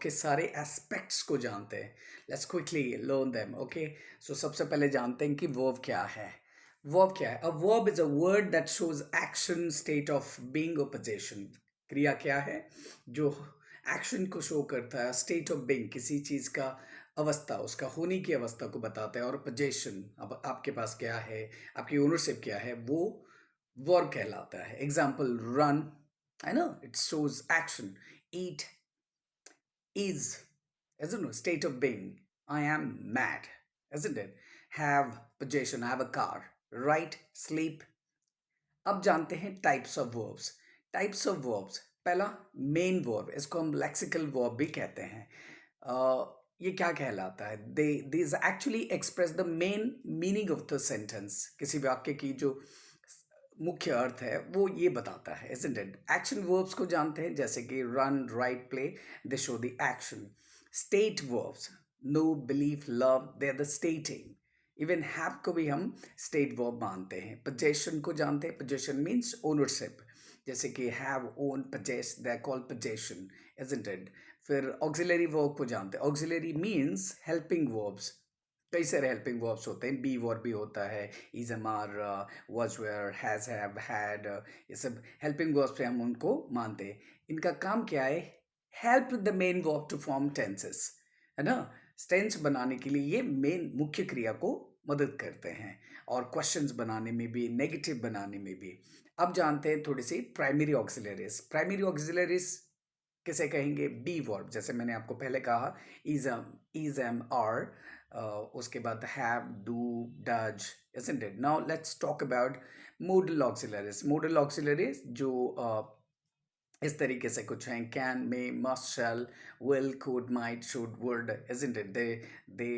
के सारे एस्पेक्ट्स को जानते हैं। Let's quickly learn them. Okay, so सबसे पहले जानते हैं कि वर्ब क्या है। वर्ब क्या है? A verb is a word that shows action, state of being और पोजीशन। क्रिया क्या है? जो एक्शन को शो करता है, स्टेट ऑफ बीइंग, किसी चीज का अवस्था, उसका होने की अवस्था को बताता है, और पोजीशन, अब आपके पास क्या है, आपकी ओनरशिप क्या है, वो वर्ब कहलाता है। Example, run, I know it shows action. Eat is, isn't it? State of being. I am mad, isn't it? Have possession. I have a car. Write, sleep. अब जानते हैं types of verbs. Types of verbs, पहला main verb, इसको हम lexical verb भी कहते हैं। ये क्या कहलाता है? They this actually express the main meaning of the sentence. किसी वाक्य की जो मुख्य अर्थ है वो ये बताता है, isn't it? एक्शन वर्ब्स को जानते हैं, जैसे कि run, write, play, they show the action. State verbs, know, believe, love, they are the stating. Even have को भी हम स्टेट वर्ब मानते हैं। पोजेशन को जानते हैं, पोजेशन मीन्स ओनरशिप, जैसे कि have, own, possess, they are called possession, isn't it? फिर ऑक्सिलरी वर्ब को जानते हैं। Auxiliary means helping verbs. कई सारे हेल्पिंग वर्ब्स होते हैं, बी वर्ब भी होता है, is, am, are, was, were, has, have, had, ये सब हेल्पिंग वर्ब्स पे हम उनको मानते हैं। इनका काम क्या है? Help the main verb to form tenses, है ना? टेंस बनाने के लिए ये मेन मुख्य क्रिया को मदद करते हैं, और क्वेश्चंस बनाने में भी, नेगेटिव बनाने में भी। अब जानते हैं थोड़ी सी प्राइमरी ऑक्सिलरीज। प्राइमरी ऑक्सिलरीज किसे कहेंगे? बी वर्ब, जैसे मैंने आपको पहले कहा, इज, एम, आर, उसके बाद have, do, does, isn't it? Now let's talk about modal auxiliaries. Modal auxiliaries जो इस तरीके से कुछ हैं: can, may, must, shall, will, could, might, should, would, isn't it? The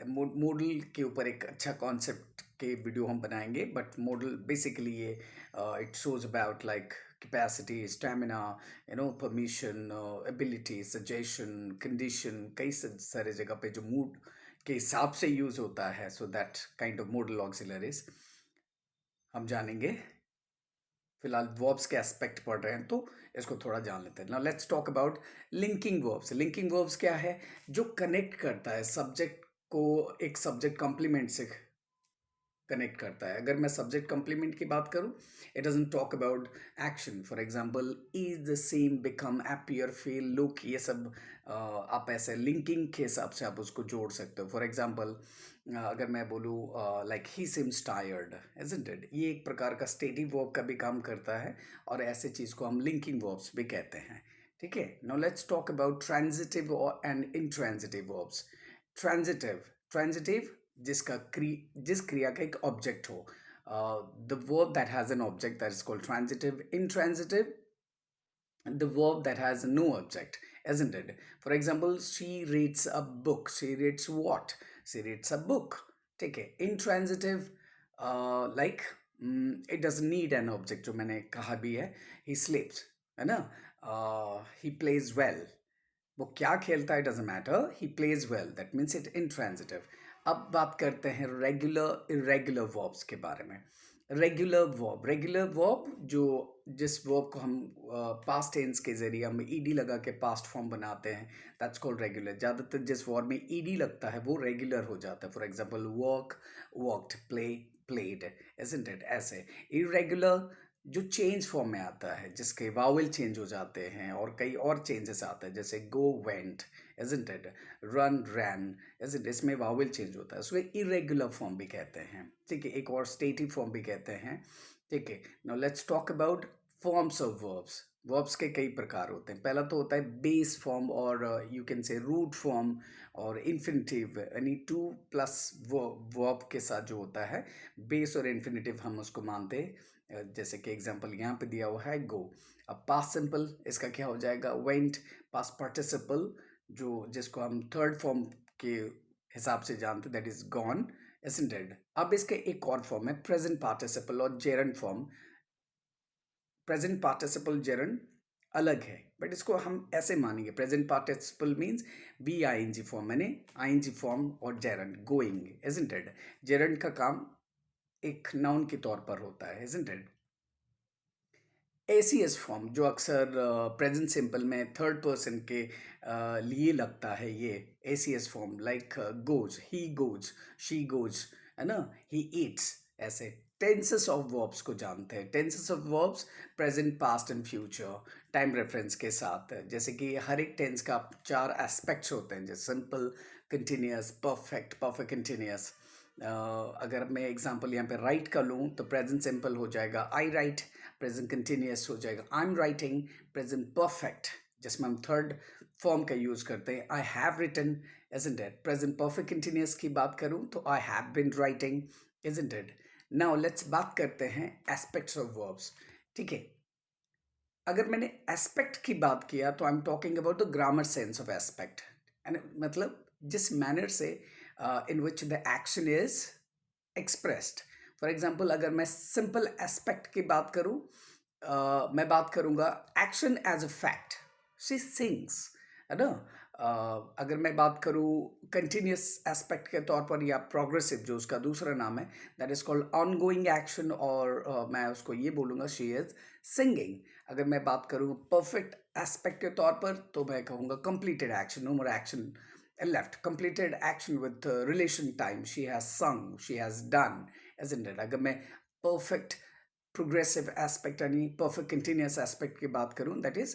modal के ऊपर एक अच्छा कॉन्सेप्ट के वीडियो हम बनाएंगे, बट मॉडल बेसिकली ये it shows about like capacity, stamina, permission, ability, suggestion, condition, कई सारे जगह पे जो मूड के हिसाब से यूज होता है, so that kind of model auxiliaries हम जानेंगे। फिलहाल वर्ब्स के एस्पेक्ट पढ़ रहे हैं, तो इसको थोड़ा जान लेते हैं। Now let's talk about linking verbs. Linking verbs क्या है? जो कनेक्ट करता है सब्जेक्ट को एक सब्जेक्ट कॉम्प्लीमेंट से कनेक्ट करता है। अगर मैं सब्जेक्ट कॉम्प्लीमेंट की बात करूं, it doesn't talk about action. For example, is, the same, become, appear, feel, look, ये सब आप ऐसे लिंकिंग के हिसाब से आप उसको जोड़ सकते हो। फॉर एग्जांपल, अगर मैं बोलूँ like he seems tired, isn't it? ये एक प्रकार का स्टेटिव वर्ब का भी काम करता है, और ऐसे चीज़ को हम लिंकिंग वर्ब्स भी कहते हैं। ठीक है, now let's talk about transitive and intransitive verbs. Transitive, transitive जिस क्रिया का एक ऑब्जेक्ट हो, the verb that has an object, that is called transitive. intransitive, the verb that has no object, isn't it? For example, she reads a book. She reads what? She reads a book. ठीक है। intransitive, like it doesn't need an object, जो मैंने कहा भी है। he sleeps, है ना? He plays well, वो क्या खेलता है doesn't matter, he plays well, that means it intransitive. अब बात करते हैं रेगुलर इरेगुलर वर्ब्स के बारे में। रेगुलर वर्ब, रेगुलर वर्ब जो जिस वर्ब को हम पास्ट टेंस के जरिए हम ईडी लगा के पास्ट फॉर्म बनाते हैं, दैट्स कॉल्ड रेगुलर। ज़्यादातर जिस वर्ब में ईडी लगता है वो रेगुलर हो जाता है। For example, work, worked, play, played, isn't it? ऐसे। इरेगुलर जो चेंज फॉर्म में आता है, जिसके वावल चेंज हो जाते हैं और कई और चेंजेस आते हैं, जैसे go, went, isn't it? Run, ran, isn't it? इसमें वावल चेंज होता है, उसको इरेगुलर फॉर्म भी कहते हैं। ठीक है, एक और स्टेटिव फॉर्म भी कहते हैं। ठीक है, now let's talk about forms of verbs. Verbs के कई प्रकार होते हैं। पहला तो होता है बेस फॉर्म, और you can say root form, और इन्फिनिटिव, यानी टू प्लस वर्ब के साथ जो होता है बेस और इन्फिनिटिव, हम उसको मानते हैं। जैसे कि एग्जांपल यहाँ पे दिया हुआ है, गो। अब पास्ट सिंपल, इसका क्या हो जाएगा? वेंट। पास्ट पार्टिसिपल, जो जिसको हम थर्ड फॉर्म के हिसाब से जानते हैं, that is gone, isn't it? अब इसके एक और फॉर्म है प्रेजेंट पार्टिसिपल और gerund form. Present participle gerund अलग है, बट इसको हम ऐसे मानेंगे, present participle means B I N G form, मैंने आई एन जी फॉर्म, और gerund going, isn't it? Gerund का काम एक नाउन के तौर पर होता है, isn't it? एसीएस फॉर्म जो अक्सर प्रेजेंट सिंपल में थर्ड पर्सन के लिए लगता है, ये ACS form like goes, he goes, she goes, है ना, ही ईट्स, ऐसे टेंसेस ऑफ वर्ब्स को जानते हैं। Tenses of verbs present, past and future time reference के साथ, जैसे कि हर एक टेंस का चार एस्पेक्ट्स होते हैं, जैसे simple, continuous, perfect, perfect continuous. अगर मैं एग्जांपल यहाँ पे राइट का लूँ तो प्रेजेंट सिंपल हो जाएगा आई राइट, प्रेजेंट कंटिन्यूअस हो जाएगा I am writing, present perfect जिसमें हम थर्ड फॉर्म का यूज़ करते हैं, I have written, isn't it. Present perfect continuous की बात करूँ तो I have been writing, isn't it. Now let's बात करते हैं एस्पेक्ट्स ऑफ वर्ब्स। ठीक है, अगर मैंने एस्पेक्ट की बात किया तो I am talking about the grammar sense of aspect, and मतलब जिस मैनर से in which the action is expressed. For example, अगर मैं सिंपल एस्पेक्ट की बात करूं, मैं बात करूंगा action as a fact, she sings, है ना। अगर मैं बात करूं कंटिन्यूस एस्पेक्ट के तौर पर, या प्रोग्रेसिव जो उसका दूसरा नाम है, that is called on going action, और मैं उसको ये बोलूँगा शी इज सिंगिंग। अगर मैं बात करूँ परफेक्ट एस्पेक्ट के तौर पर तो मैं कहूँगा completed action, no more action left, completed action with relation time, she has sung, she has done, isn't it? अगर मैं perfect progressive aspect यानी perfect continuous aspect की बात करूँ, that is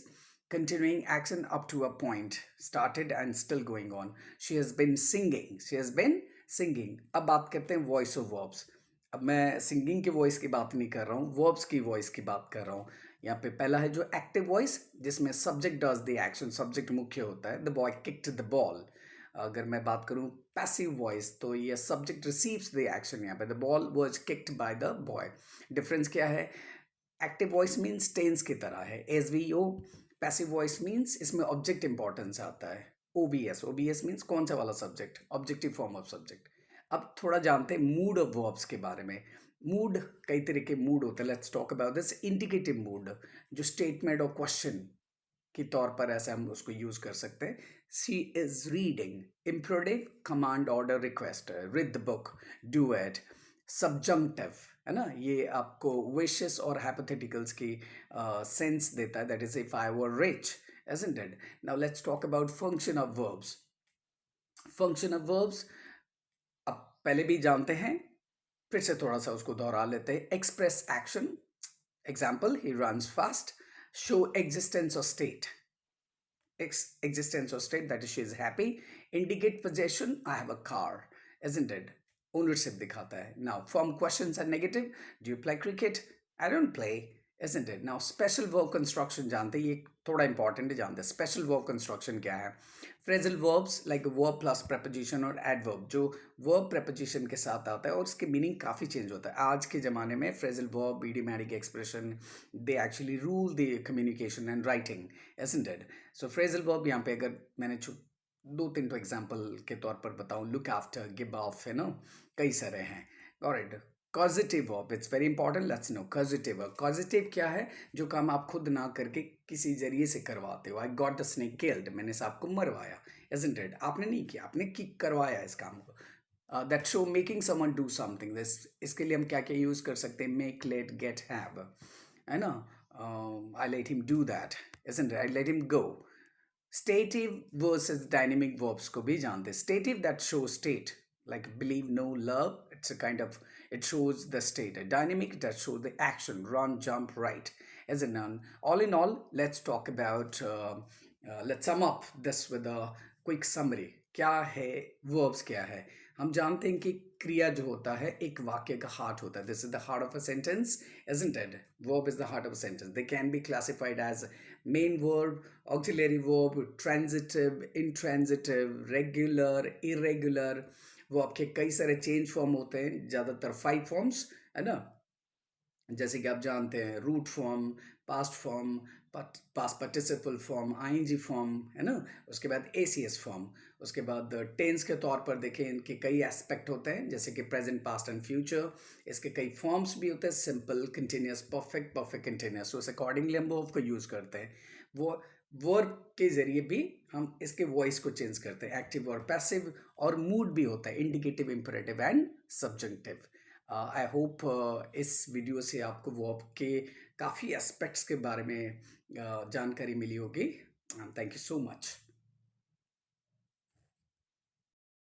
continuing action up to a point, started and still going on, she has been singing, she has been singing। अब बात करते हैं voice of verbs। अब मैं सिंगिंग की वॉइस की बात नहीं कर रहा हूँ, वर्ब्स की वॉइस की बात कर रहा हूँ। यहाँ पे पहला है जो एक्टिव वॉइस, जिसमें subject does the action, subject मुख्य होता है, the boy kicked the ball. अगर मैं बात करूं पैसिव वॉइस तो ये सब्जेक्ट रिसीव्स द एक्शन, यहाँ पे the ball was kicked by the boy. Difference क्या है? एक्टिव वॉइस मीन्स टेंस की तरह है, S V O. Passive voice means इसमें ऑब्जेक्ट इंपॉर्टेंस आता है, ओबीएस। ओबीएस मीन्स कौन सा वाला subject, objective form of subject. अब थोड़ा जानते हैं मूड ऑफ वर्ब्स के बारे में। मूड, कई तरह के मूड होते हैं, let's talk about this. Indicative mood जो स्टेटमेंट और क्वेश्चन के तौर पर ऐसे हम उसको यूज कर सकते हैं। She is reading, imperative, command, order, request, read the book, do it. Subjunctive, है ना, ये आपको विशेस और हाइपोथेटिकल्स की सेंस देता है, that is if I were rich, isn't it? Now let's talk about function of verbs. Function of verbs अब पहले भी जानते हैं, फिर से थोड़ा सा उसको दोहरा लेते हैं। Express action, example he runs fast. Show existence और state, existence or state, that is she is happy. Indicate possession, I have a car, isn't it? Ownership दिखाता है। Now form questions are negative, do you play cricket? I don't play, isn't it? Now special verb construction जानते हैं, ये थोड़ा important है, जानते हैं special verb construction क्या है। phrasal verbs like verb plus preposition और adverb, जो verb preposition के साथ आता है और उसके meaning काफ़ी change होता है आज के ज़माने में। phrasal verb, idiomatic expression, they actually rule the communication and writing, isn't it? So phrasal verb यहाँ पे अगर मैंने दो तीन तो एग्जांपल के तौर पर बताऊँ, लुक आफ्टर, गिव ऑफ, है ना, कई सारे हैं। Alright, causative verb, it's very important, let's no causative verb. Causative क्या है? जो काम आप खुद ना करके किसी जरिए से करवाते हो। I got the snake killed, मैंने सांप को मरवाया, इजंट इट? आपने नहीं किया, आपने किक करवाया इस काम को। That show making someone do something this. इसके लिए हम क्या क्या यूज कर सकते हैं? मेक, लेट, गेट, हैव, है ना। I let him do that, isn't it? I let him go. Stative versus dynamic verbs को भी जानते हैं। Stative that shows state, like believe, know, love. It's a kind of, it shows the state. A dynamic that shows the action, run, jump, write, as a noun. All in all, let's talk about, let's sum up this with a quick summary. क्या है verbs, क्या है? हम जानते हैं कि क्रिया जो होता है एक वाक्य का हार्ट होता है। This is the heart of a sentence, isn't it? Verb is the heart of a sentence. They can be classified as main verb, auxiliary verb, transitive, intransitive, regular, irregular। वो आपके कई सारे चेंज फॉर्म होते हैं, ज़्यादातर 5 forms, है ना। जैसे कि आप जानते हैं root form, past form, past participle form, ING form, है ना। उसके बाद एसीएस फॉर्म। उसके बाद टेंस के तौर पर देखें, इनके कई एस्पेक्ट होते हैं, जैसे कि प्रेजेंट, पास्ट एंड फ्यूचर। इसके कई फॉर्म्स भी होते हैं, simple, continuous, perfect, perfect continuous. उस अकॉर्डिंगली हम वर्ब को यूज़ करते हैं। वो वर्ब के जरिए भी हम इसके वॉइस को चेंज करते हैं, एक्टिव और पैसिव। और मूड भी होता है, indicative, imperative and subjunctive. I hope इस वीडियो से आपको वो आपके काफ़ी एस्पेक्ट्स के बारे में जानकारी मिली होगी। Thank you so much.